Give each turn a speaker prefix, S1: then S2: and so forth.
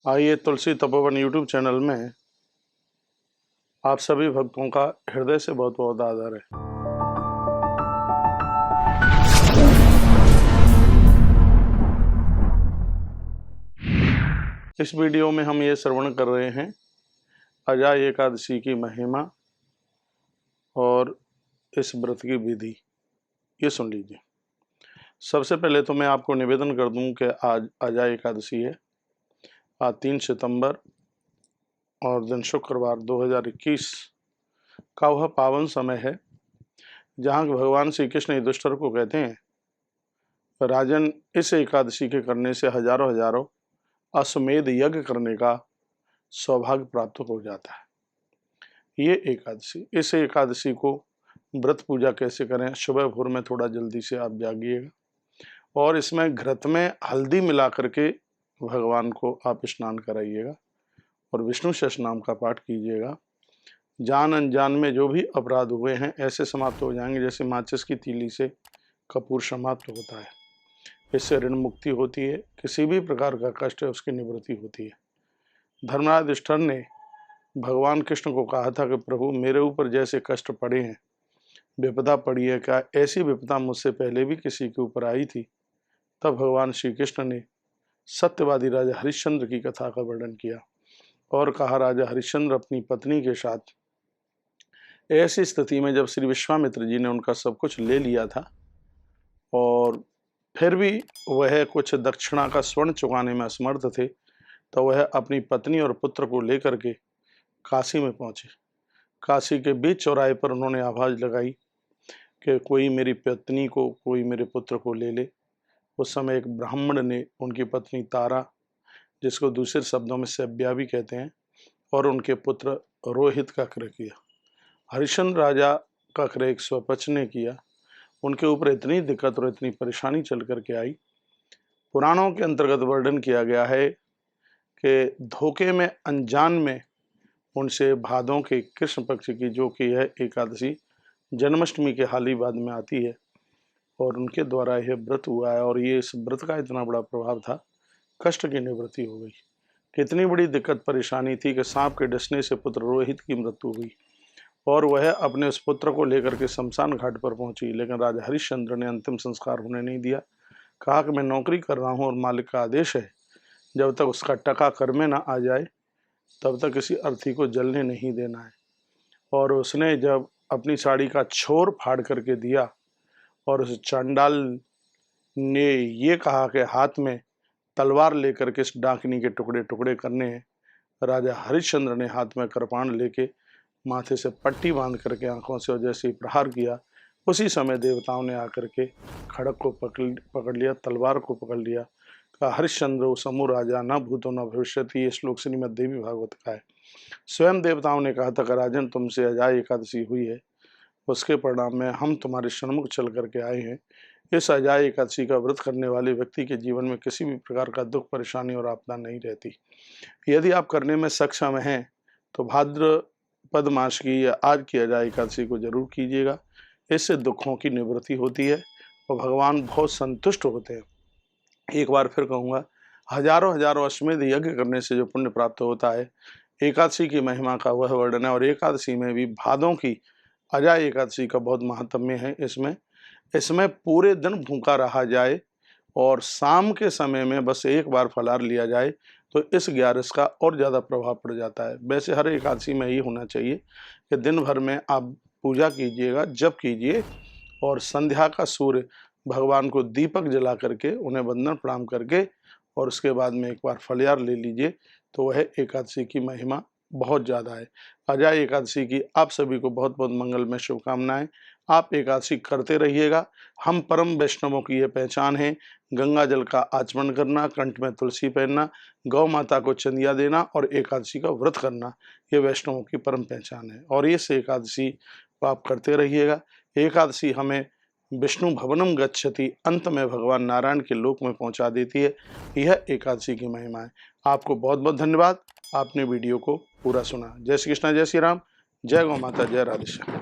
S1: आइए तुलसी Tapovan YouTube channel में आप सभी भक्तों का हृदय से बहुत बहुत आदर है। इस वीडियो में हम ये श्रवण कर रहे हैं अजाय एकादशी की महिमा और इस व्रत की विधि। ये सुन लीजिए। सबसे पहले तो मैं आपको निवेदन कर दूं कि आज अजाय एकादशी है। आज 3 सितंबर और दिन शुक्रवार 2021 का वह पावन समय है जहाँ भगवान श्री कृष्ण युधिष्ठिर को कहते हैं, राजन, इस एकादशी के करने से हजारों हजारों अश्वमेध यज्ञ करने का सौभाग्य प्राप्त हो जाता है। ये एकादशी, इस एकादशी को व्रत पूजा कैसे करें? सुबह भोर में थोड़ा जल्दी से आप जागिएगा और इसमें घृत में हल्दी मिला करके भगवान को आप स्नान कराइएगा और विष्णु सहस्रनाम का पाठ कीजिएगा। जान अनजान में जो भी अपराध हुए हैं ऐसे समाप्त हो जाएंगे जैसे माचिस की तीली से कपूर समाप्त होता है। इससे ऋण मुक्ति होती है, किसी भी प्रकार का कष्ट है उसकी निवृत्ति होती है। धर्मराज युधिष्ठिर ने भगवान कृष्ण को कहा था कि प्रभु, मेरे ऊपर जैसे कष्ट पड़े हैं, विपदा पड़ी है, क्या ऐसी विपदा मुझसे पहले भी किसी के ऊपर आई थी? तब भगवान श्री कृष्ण ने सत्यवादी राजा हरिश्चंद्र की कथा का वर्णन किया और कहा, राजा हरिश्चंद्र अपनी पत्नी के साथ ऐसी स्थिति में जब श्री विश्वामित्र जी ने उनका सब कुछ ले लिया था और फिर भी वह कुछ दक्षिणा का स्वर्ण चुकाने में असमर्थ थे, तो वह अपनी पत्नी और पुत्र को लेकर के काशी में पहुंचे। काशी के बीच चौराहे पर उन्होंने आवाज लगाई कि कोई मेरी पत्नी को, कोई मेरे पुत्र को ले ले। उस समय एक ब्राह्मण ने उनकी पत्नी तारा, जिसको दूसरे शब्दों में सभ्या भी कहते हैं, और उनके पुत्र रोहित का क्रय किया। हरिश्चंद्र राजा का क्रय एक स्वपच ने किया। उनके ऊपर इतनी दिक्कत और इतनी परेशानी चल करके आई। पुराणों के अंतर्गत वर्णन किया गया है कि धोखे में, अनजान में उनसे भादों के कृष्ण पक्ष की, जो कि यह एकादशी जन्माष्टमी के हाल ही बाद में आती है, और उनके द्वारा यह व्रत हुआ है। और ये इस व्रत का इतना बड़ा प्रभाव था, कष्ट की निवृत्ति हो गई। कितनी बड़ी दिक्कत परेशानी थी कि सांप के डसने से पुत्र रोहित की मृत्यु हुई और वह अपने उस पुत्र को लेकर के शमशान घाट पर पहुंची, लेकिन राजा हरिश्चंद्र ने अंतिम संस्कार होने नहीं दिया। कहा कि मैं नौकरी कर रहा हूं और मालिक का आदेश है, जब तक उसका टका कर में ना आ जाए तब तक किसी अर्थी को जलने नहीं देना है। और उसने जब अपनी साड़ी का छोर फाड़ करके दिया और उस चंडाल ने ये कहा कि हाथ में तलवार लेकर के इस डाकनी के टुकड़े टुकड़े करने हैं, राजा हरिश्चंद्र ने हाथ में कृपाण लेके माथे से पट्टी बांध करके आंखों से जैसे ही प्रहार किया, उसी समय देवताओं ने आकर के खड़ग को पकड़ लिया, तलवार को पकड़ लिया। कहा, हरिश्चंद्र समूह राजा, न भूतो न भविष्यति। ये श्लोक श्रीमद् देवी भागवत का है। स्वयं देवताओं ने कहा था कि राजन, तुमसे अजाय एकादशी हुई है, उसके परिणाम में हम तुम्हारे सन्मुख चल करके आए हैं। इस अजाय एकादशी का व्रत करने वाले व्यक्ति के जीवन में किसी भी प्रकार का दुख, परेशानी और आपदा नहीं रहती। यदि आप करने में सक्षम हैं तो भाद्रपद मास की या आज की अजाय एकादशी को जरूर कीजिएगा। इससे दुखों की निवृत्ति होती है और भगवान बहुत संतुष्ट होते हैं। एक बार फिर कहूँगा, हजारों हजारों अश्वमेध यज्ञ करने से जो पुण्य प्राप्त होता है, एकादशी की महिमा का वह वर्णन है। और एकादशी में भी भादों की अजाय एकादशी का बहुत महात्म्य है। इसमें पूरे दिन भूखा रहा जाए और शाम के समय में बस एक बार फलाहार लिया जाए तो इस 11 का और ज़्यादा प्रभाव पड़ जाता है। वैसे हर एकादशी में ये होना चाहिए कि दिन भर में आप पूजा कीजिएगा, जप कीजिए और संध्या का सूर्य भगवान को दीपक जला करके उन्हें वंदन प्रणाम करके और उसके बाद में एक बार फलाहार ले लीजिए, तो वह एकादशी की महिमा बहुत ज़्यादा है। अजाय एकादशी की आप सभी को बहुत बहुत मंगलमय शुभकामनाएं। आप एकादशी करते रहिएगा। हम परम वैष्णवों की यह पहचान है, गंगा जल का आचमन करना, कंठ में तुलसी पहनना, गौ माता को चंदिया देना और एकादशी का व्रत करना, ये वैष्णवों की परम पहचान है। और इस एकादशी को आप करते रहिएगा। एकादशी हमें विष्णु भवनम गच्छति, अंत में भगवान नारायण के लोक में पहुंचा देती है। यह एकादशी की महिमा है। आपको बहुत बहुत धन्यवाद, आपने वीडियो को पूरा सुना। जय श्री कृष्ण, जय श्री राम, जय गौ माता, जय राधेश्याम।